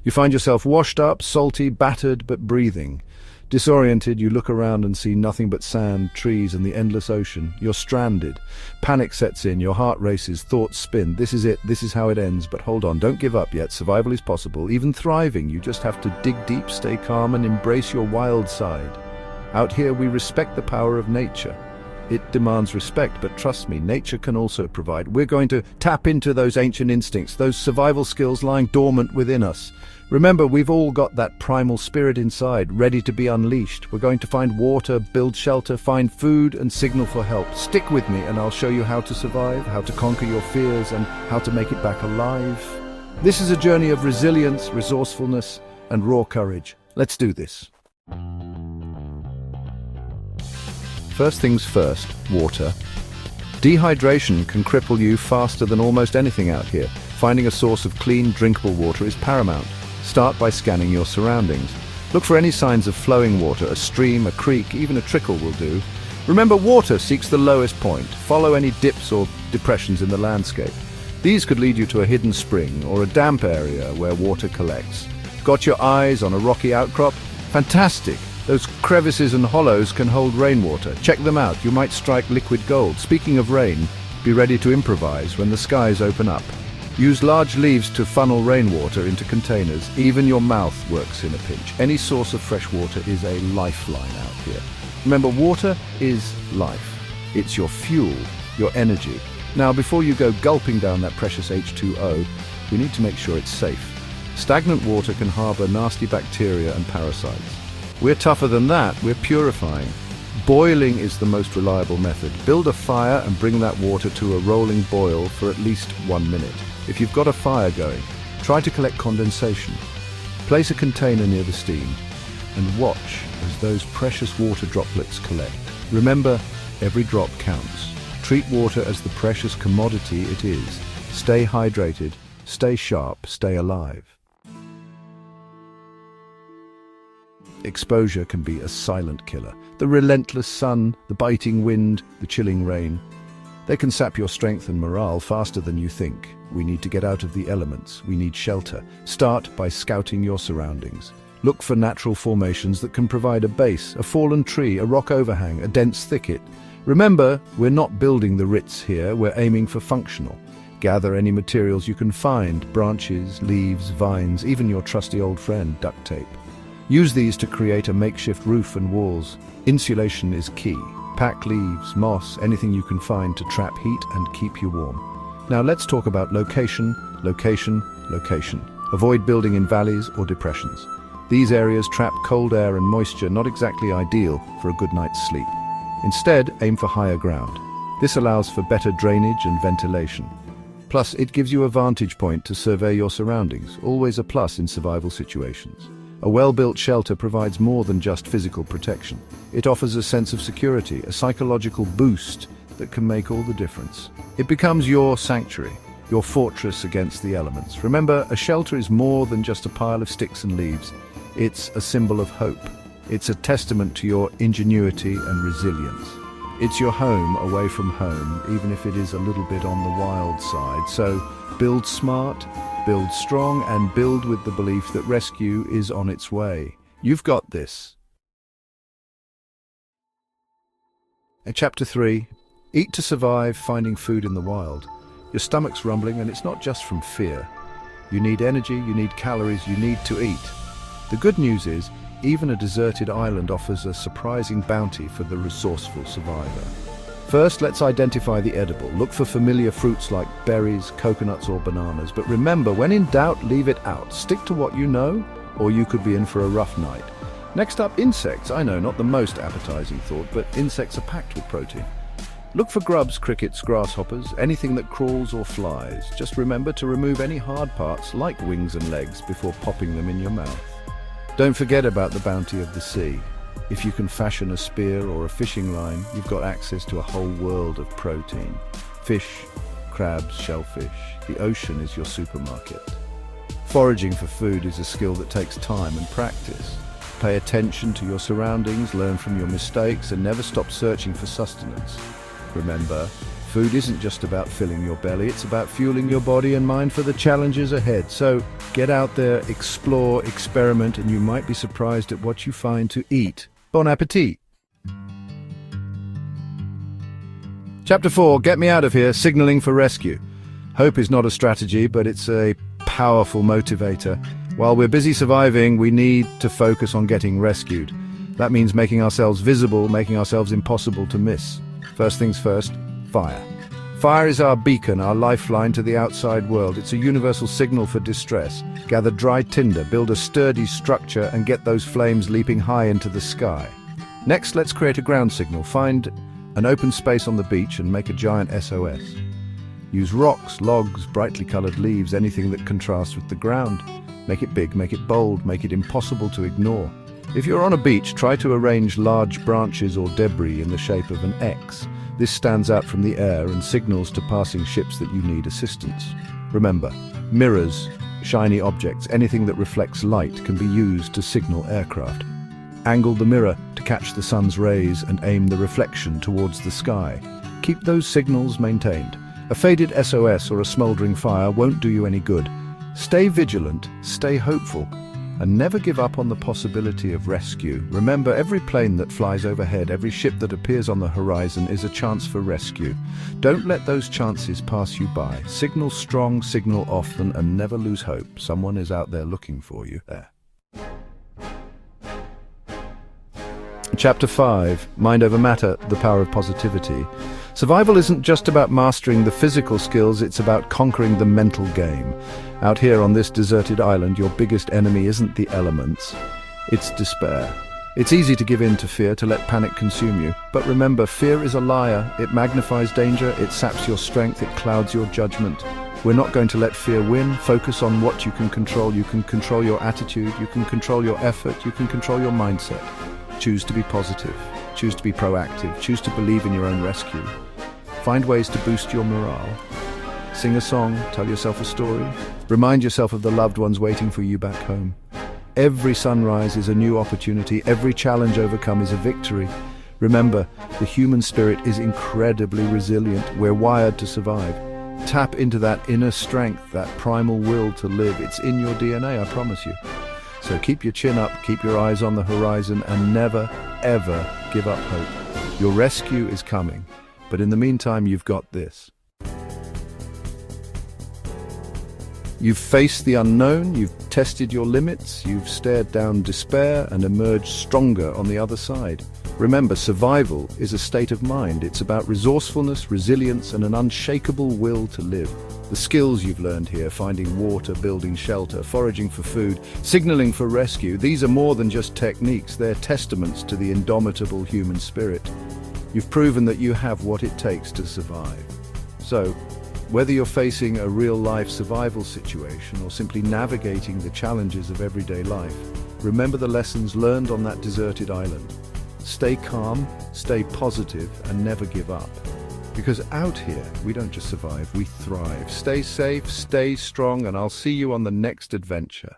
You find yourself washed up, salty, battered, but breathing. Disoriented, you look around and see nothing but sand, trees, and the endless ocean. You're stranded. Panic sets in, your heart races, thoughts spin. This is it, this is how it ends. But hold on, don't give up yet. Survival is possible, even thriving. You just have to dig deep, stay calm, and embrace your wild side. Out here, we respect the power of nature. It demands respect, but trust me, nature can also provide. We're going to tap into those ancient instincts, those survival skills lying dormant within us. Remember, we've all got that primal spirit inside, ready to be unleashed. We're going to find water, build shelter, find food, and signal for help. Stick with me, and I'll show you how to survive, how to conquer your fears, and how to make it back alive. This is a journey of resilience, resourcefulness, and raw courage. Let's do this. First things first, water. Dehydration can cripple you faster than almost anything out here. Finding a source of clean, drinkable water is paramount. Start by scanning your surroundings. Look for any signs of flowing water, a stream, a creek, even a trickle will do. Remember, water seeks the lowest point. Follow any dips or depressions in the landscape. These could lead you to a hidden spring or a damp area where water collects. Got your eyes on a rocky outcrop? Fantastic! Those crevices and hollows can hold rainwater. Check them out. You might strike liquid gold. Speaking of rain, be ready to improvise when the skies open up. Use large leaves to funnel rainwater into containers. Even your mouth works in a pinch. Any source of fresh water is a lifeline out here. Remember, water is life. It's your fuel, your energy. Now, before you go gulping down that precious H2O, we need to make sure it's safe. Stagnant water can harbor nasty bacteria and parasites. We're tougher than that. We're purifying. Boiling is the most reliable method. Build a fire and bring that water to a rolling boil for at least 1 minute. If you've got a fire going, try to collect condensation. Place a container near the steam and watch as those precious water droplets collect. Remember, every drop counts. Treat water as the precious commodity it is. Stay hydrated, stay sharp, stay alive. Exposure can be a silent killer. The relentless sun, the biting wind, the chilling rain. They can sap your strength and morale faster than you think. We need to get out of the elements. We need shelter. Start by scouting your surroundings. Look for natural formations that can provide a base, a fallen tree, a rock overhang, a dense thicket. Remember, we're not building the Ritz here, we're aiming for functional. Gather any materials you can find, branches, leaves, vines, even your trusty old friend, duct tape. Use these to create a makeshift roof and walls. Insulation is key. Pack leaves, moss, anything you can find to trap heat and keep you warm. Now let's talk about location, location, location. Avoid building in valleys or depressions. These areas trap cold air and moisture, not exactly ideal for a good night's sleep. Instead, aim for higher ground. This allows for better drainage and ventilation. Plus, it gives you a vantage point to survey your surroundings, always a plus in survival situations. A well-built shelter provides more than just physical protection. It offers a sense of security, a psychological boost that can make all the difference. It becomes your sanctuary, your fortress against the elements. Remember, a shelter is more than just a pile of sticks and leaves. It's a symbol of hope. It's a testament to your ingenuity and resilience. It's your home away from home, even if it is a little bit on the wild side. So build smart, build strong, and build with the belief that rescue is on its way. You've got this. In Chapter 3, Eat to Survive, Finding Food in the Wild. Your stomach's rumbling, and it's not just from fear. You need energy, you need calories, you need to eat. The good news is, even a deserted island offers a surprising bounty for the resourceful survivor. First, let's identify the edible. Look for familiar fruits like berries, coconuts, or bananas. But remember, when in doubt, leave it out. Stick to what you know, or you could be in for a rough night. Next up, insects. I know, not the most appetizing thought, but insects are packed with protein. Look for grubs, crickets, grasshoppers, anything that crawls or flies. Just remember to remove any hard parts, like wings and legs, before popping them in your mouth. Don't forget about the bounty of the sea. If you can fashion a spear or a fishing line, you've got access to a whole world of protein. Fish, crabs, shellfish. The ocean is your supermarket. Foraging for food is a skill that takes time and practice. Pay attention to your surroundings, learn from your mistakes, and never stop searching for sustenance. Remember, Food isn't just about filling your belly, it's about fueling your body and mind for the challenges ahead. So get out there, explore, experiment, and you might be surprised at what you find to eat. Bon appetit! Chapter 4, Get Me Out of Here, Signaling for Rescue. Hope is not a strategy, but it's a powerful motivator. While we're busy surviving, we need to focus on getting rescued. That means making ourselves visible, making ourselves impossible to miss. First things first, fire. Fire is our beacon, our lifeline to the outside world. It's a universal signal for distress. Gather dry tinder, build a sturdy structure, and get those flames leaping high into the sky. Next, let's create a ground signal. Find an open space on the beach and make a giant SOS. Use rocks, logs, brightly colored leaves, anything that contrasts with the ground. Make it big, make it bold, make it impossible to ignore. If you're on a beach, try to arrange large branches or debris in the shape of an X. This stands out from the air and signals to passing ships that you need assistance. Remember, mirrors, shiny objects, anything that reflects light can be used to signal aircraft. Angle the mirror to catch the sun's rays and aim the reflection towards the sky. Keep those signals maintained. A faded SOS or a smoldering fire won't do you any good. Stay vigilant, stay hopeful, and never give up on the possibility of rescue. Remember, every plane that flies overhead, every ship that appears on the horizon is a chance for rescue. Don't let those chances pass you by. Signal strong, signal often, and never lose hope. Someone is out there looking for you there. Chapter 5, Mind Over Matter, The Power of Positivity. Survival isn't just about mastering the physical skills, it's about conquering the mental game. Out here on this deserted island, your biggest enemy isn't the elements, it's despair. It's easy to give in to fear, to let panic consume you. But remember, fear is a liar. It magnifies danger, it saps your strength, it clouds your judgment. We're not going to let fear win. Focus on what you can control. You can control your attitude, you can control your effort, you can control your mindset. Choose to be positive, choose to be proactive, choose to believe in your own rescue. Find ways to boost your morale. Sing a song, tell yourself a story. Remind yourself of the loved ones waiting for you back home. Every sunrise is a new opportunity. Every challenge overcome is a victory. Remember, the human spirit is incredibly resilient. We're wired to survive. Tap into that inner strength, that primal will to live. It's in your DNA, I promise you. So keep your chin up, keep your eyes on the horizon, and never, ever give up hope. Your rescue is coming, but in the meantime, you've got this. You've faced the unknown, you've tested your limits, you've stared down despair and emerged stronger on the other side. Remember, survival is a state of mind. It's about resourcefulness, resilience, and an unshakable will to live. The skills you've learned here, finding water, building shelter, foraging for food, signaling for rescue, these are more than just techniques, they're testaments to the indomitable human spirit. You've proven that you have what it takes to survive. So, whether you're facing a real-life survival situation or simply navigating the challenges of everyday life, remember the lessons learned on that deserted island. Stay calm, stay positive, and never give up. Because out here, we don't just survive, we thrive. Stay safe, stay strong, and I'll see you on the next adventure.